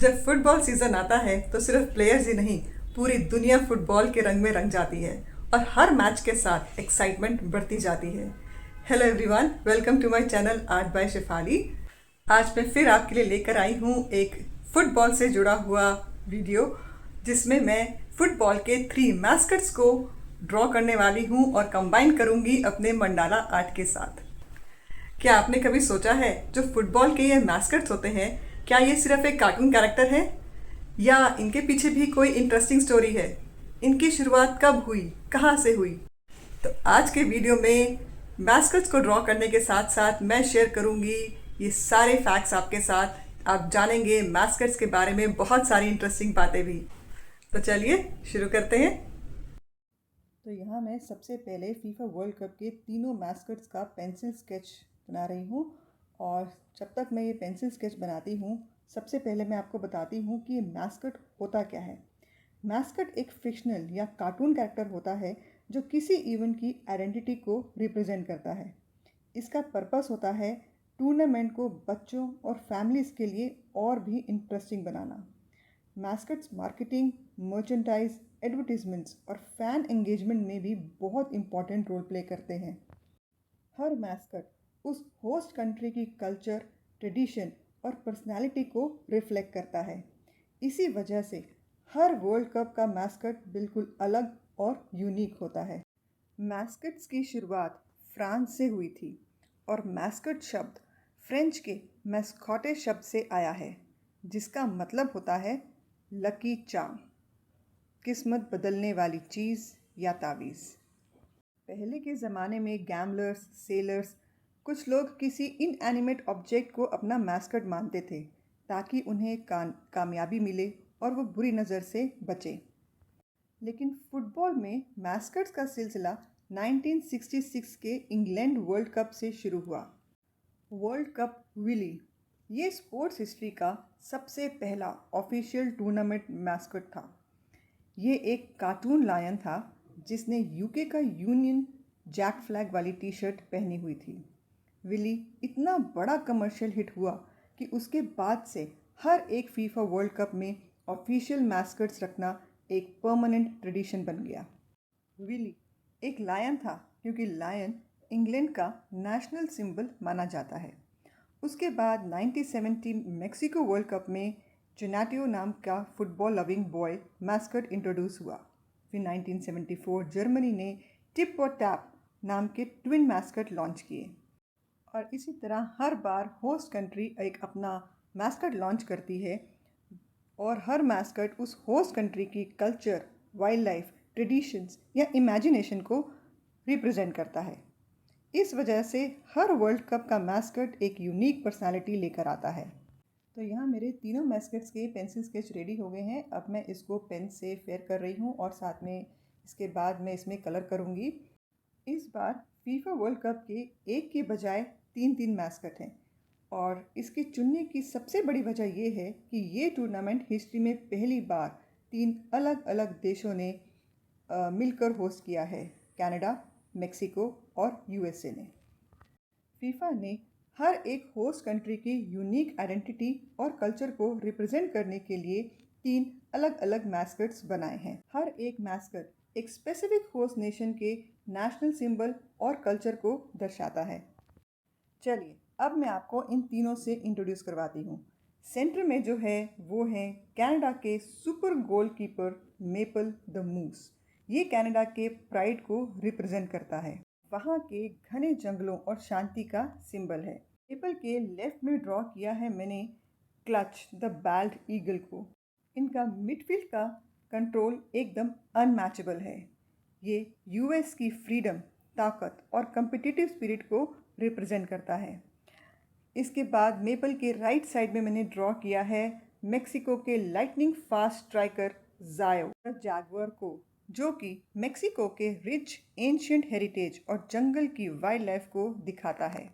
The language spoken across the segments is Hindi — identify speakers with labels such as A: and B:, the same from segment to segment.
A: जब फुटबॉल सीजन आता है तो सिर्फ प्लेयर्स ही नहीं, पूरी दुनिया फुटबॉल के रंग में रंग जाती है और हर मैच के साथ एक्साइटमेंट बढ़ती जाती है। Hello everyone, welcome to my channel art by Shefali. आज मैं फिर आपके लिए लेकर आई हूँ एक फुटबॉल से जुड़ा हुआ वीडियो, जिसमें मैं फुटबॉल के 3 मैस्कट्स को ड्रॉ करने वाली हूँ और कंबाइन करूँगी अपने मंडाला आर्ट के साथ। क्या आपने कभी सोचा है, जो फुटबॉल के ये मैस्कट्स होते हैं, क्या ये सिर्फ एक कार्टून कैरेक्टर है या इनके पीछे भी कोई इंटरेस्टिंग स्टोरी है? इनकी शुरुआत कब हुई, कहाँ से हुई? तो आज के वीडियो में मैस्कट्स को ड्रॉ करने के साथ साथ मैं शेयर करूंगी ये सारे फैक्ट्स आपके साथ। आप जानेंगे मैस्कट्स के बारे में बहुत सारी इंटरेस्टिंग बातें भी। तो चलिए शुरू करते हैं। तो यहाँ मैं सबसे पहले फीफा वर्ल्ड कप के तीनों मैस्कट्स का पेंसिल स्केच बना रही हूँ। और जब तक मैं ये पेंसिल स्केच बनाती हूँ, सबसे पहले मैं आपको बताती हूँ कि ये मैस्कट होता क्या है। मैस्कट एक फिक्शनल या कार्टून कैरेक्टर होता है जो किसी इवेंट की आइडेंटिटी को रिप्रेजेंट करता है। इसका पर्पस होता है टूर्नामेंट को बच्चों और फैमिलीज़ के लिए और भी इंटरेस्टिंग बनाना। मैस्कट्स मार्केटिंग, मर्चेंडाइज, एडवर्टीजमेंट्स और फैन एंगेजमेंट में भी बहुत इंपॉर्टेंट रोल प्ले करते हैं। हर मैस्कट उस होस्ट कंट्री की कल्चर, ट्रेडिशन और पर्सनालिटी को रिफ्लेक्ट करता है। इसी वजह से हर वर्ल्ड कप का मैस्कट बिल्कुल अलग और यूनिक होता है। मैस्कट्स की शुरुआत फ्रांस से हुई थी और मैस्कट शब्द फ्रेंच के मैस्कॉटे शब्द से आया है, जिसका मतलब होता है लकी चार्म, किस्मत बदलने वाली चीज़ या तावीज़। पहले के ज़माने में गैम्बलर्स, सेलर्स, कुछ लोग किसी इनएनिमेट ऑब्जेक्ट को अपना मैस्कट मानते थे ताकि उन्हें कामयाबी मिले और वो बुरी नज़र से बचे। लेकिन फुटबॉल में मैस्कट्स का सिलसिला 1966 के इंग्लैंड वर्ल्ड कप से शुरू हुआ। वर्ल्ड कप विली ये स्पोर्ट्स हिस्ट्री का सबसे पहला ऑफिशियल टूर्नामेंट मैस्कट था। ये एक कार्टून लायन था जिसने यूके का यूनियन जैक फ्लैग वाली टी शर्ट पहनी हुई थी। विली इतना बड़ा कमर्शियल हिट हुआ कि उसके बाद से हर एक फीफा वर्ल्ड कप में ऑफिशियल मैस्कट्स रखना एक परमानेंट ट्रेडिशन बन गया। विली एक लायन था क्योंकि लायन इंग्लैंड का नेशनल सिंबल माना जाता है। उसके बाद 1970 मेक्सिको वर्ल्ड कप में जोनाटियो नाम का football loving boy mascot introduce हुआ। फिर 1974 जर्मनी ने टिप और टैप नाम के ट्विन मैस्कट लॉन्च किए। और इसी तरह हर बार होस्ट कंट्री एक अपना मैस्कट लॉन्च करती है और हर मैस्कट उस होस्ट कंट्री की कल्चर, वाइल्ड लाइफ, ट्रेडिशंस या इमेजिनेशन को रिप्रेजेंट करता है। इस वजह से हर वर्ल्ड कप का मैस्कट एक यूनिक पर्सनालिटी लेकर आता है। तो यहाँ मेरे तीनों मैस्कट्स के पेंसिल स्केच रेडी हो गए हैं। अब मैं इसको पेन से फेयर कर रही हूँ और साथ में इसके बाद मैं इसमें कलर करूँगी। इस बार फीफा वर्ल्ड कप के एक के बजाय 3 मैस्कट हैं और इसके चुनने की सबसे बड़ी वजह ये है कि ये टूर्नामेंट हिस्ट्री में पहली बार 3 अलग अलग देशों ने मिलकर होस्ट किया है। कनाडा, मेक्सिको और यूएसए ने। फीफा ने हर एक होस्ट कंट्री की यूनिक आइडेंटिटी और कल्चर को रिप्रेजेंट करने के लिए 3 अलग अलग मैस्कट्स बनाए हैं। हर एक मैस्कट एक स्पेसिफिक होस्ट नेशन के नेशनल सिंबल और कल्चर को दर्शाता है। चलिए अब मैं आपको इन तीनों से इंट्रोड्यूस करवाती हूँ। सेंटर में जो है वो है कनाडा के सुपर गोलकीपर मेपल द मूस। ये कनाडा के प्राइड को रिप्रेजेंट करता है। वहाँ के घने जंगलों और शांति का सिंबल है। मेपल के लेफ्ट में ड्रॉ किया है मैंने क्लच द बाल्ड ईगल को। इनका मिडफील्ड का कंट्रोल एकदम अनमैचेबल है। ये यूएस की फ्रीडम, ताकत और कम्पिटिटिव स्पिरिट को रिप्रेजेंट करता है। इसके बाद मेपल के राइट साइड में मैंने ड्रॉ किया है मेक्सिको के लाइटनिंग फास्ट स्ट्राइकर जायो जैगुआर को, जो कि मेक्सिको के रिच एंशिएंट हेरिटेज और जंगल की वाइल्ड लाइफ को दिखाता है।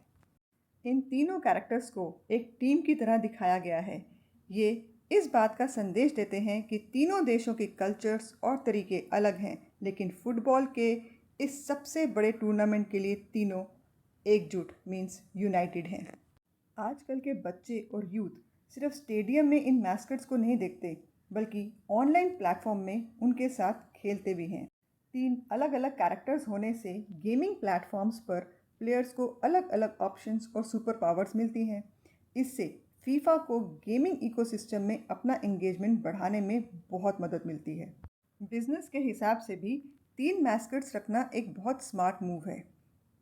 A: इन तीनों कैरेक्टर्स को एक टीम की तरह दिखाया गया है। ये इस बात का संदेश देते हैं कि तीनों देशों के कल्चर्स और तरीके अलग हैं, लेकिन फुटबॉल के इस सबसे बड़े टूर्नामेंट के लिए तीनों एकजुट मीन्स यूनाइटेड हैं। आजकल के बच्चे और यूथ सिर्फ स्टेडियम में इन मैस्कट्स को नहीं देखते, बल्कि ऑनलाइन प्लेटफॉर्म में उनके साथ खेलते भी हैं। 3 अलग अलग कैरेक्टर्स होने से गेमिंग प्लेटफॉर्म्स पर प्लेयर्स को अलग अलग ऑप्शंस और सुपर पावर्स मिलती हैं। इससे फीफा को गेमिंग इकोसिस्टम में अपना एंगेजमेंट बढ़ाने में बहुत मदद मिलती है। बिजनेस के हिसाब से भी 3 मैस्कट्स रखना एक बहुत स्मार्ट मूव है।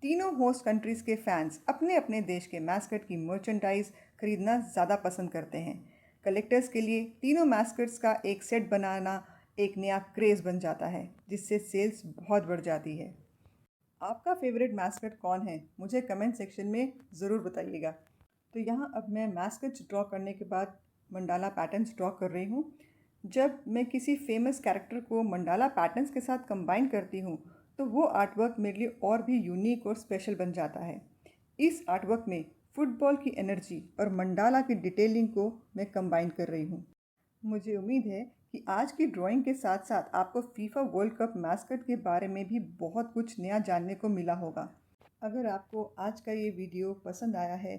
A: तीनों होस्ट कंट्रीज़ के फैंस अपने अपने देश के मैस्कट की मर्चेंडाइज खरीदना ज़्यादा पसंद करते हैं। कलेक्टर्स के लिए तीनों मैस्कट्स का एक सेट बनाना एक नया क्रेज़ बन जाता है, जिससे सेल्स बहुत बढ़ जाती है। आपका फेवरेट मैस्कट कौन है? मुझे कमेंट सेक्शन में ज़रूर बताइएगा। तो यहाँ अब मैं मैस्कट्स ड्रॉ करने के बाद मंडाला पैटर्न्स ड्रॉ कर रही हूँ। जब मैं किसी फेमस कैरेक्टर को मंडाला पैटर्न्स के साथ कंबाइन करती हूँ, तो वो आर्टवर्क मेरे लिए और भी यूनिक और स्पेशल बन जाता है। इस आर्टवर्क में फुटबॉल की एनर्जी और मंडाला की डिटेलिंग को मैं कंबाइन कर रही हूँ। मुझे उम्मीद है कि आज की ड्राइंग के साथ साथ आपको फीफा वर्ल्ड कप मैस्कट के बारे में भी बहुत कुछ नया जानने को मिला होगा। अगर आपको आज का ये वीडियो पसंद आया है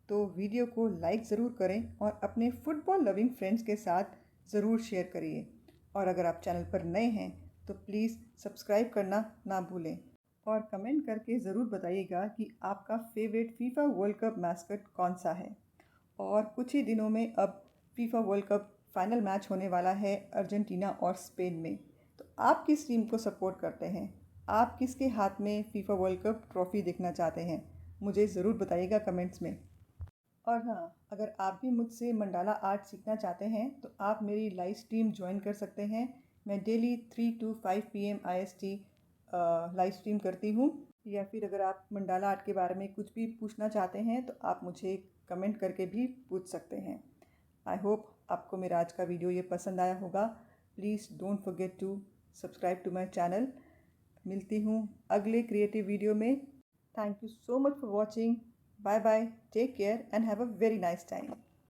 A: तो वीडियो को लाइक ज़रूर करें और अपने फुटबॉल लविंग फ्रेंड्स के साथ ज़रूर शेयर करिए। और अगर आप चैनल पर नए हैं तो प्लीज़ सब्सक्राइब करना ना भूलें और कमेंट करके ज़रूर बताइएगा कि आपका favourite FIFA world cup mascot कौन सा है। और कुछ ही दिनों में अब FIFA world cup final match होने वाला है अर्जेंटीना और स्पेन में। तो आप किस टीम को सपोर्ट करते हैं? आप किसके हाथ में फीफा वर्ल्ड कप ट्रॉफ़ी देखना चाहते हैं? मुझे ज़रूर बताइएगा कमेंट्स में। और हाँ, अगर आप भी मुझसे मंडाला आर्ट सीखना चाहते हैं तो आप मेरी लाइव स्ट्रीम ज्वाइन कर सकते हैं। मैं daily 3 to 5 PM IST live stream करती हूँ। या फिर अगर आप मंडाला आर्ट के बारे में कुछ भी पूछना चाहते हैं तो आप मुझे कमेंट करके भी पूछ सकते हैं। आई होप आपको मेरा आज का वीडियो ये पसंद आया होगा। Please don't forget to subscribe to my channel. मिलती हूँ अगले क्रिएटिव वीडियो में। Thank you so much for watching. Bye bye, take care and have a very nice time.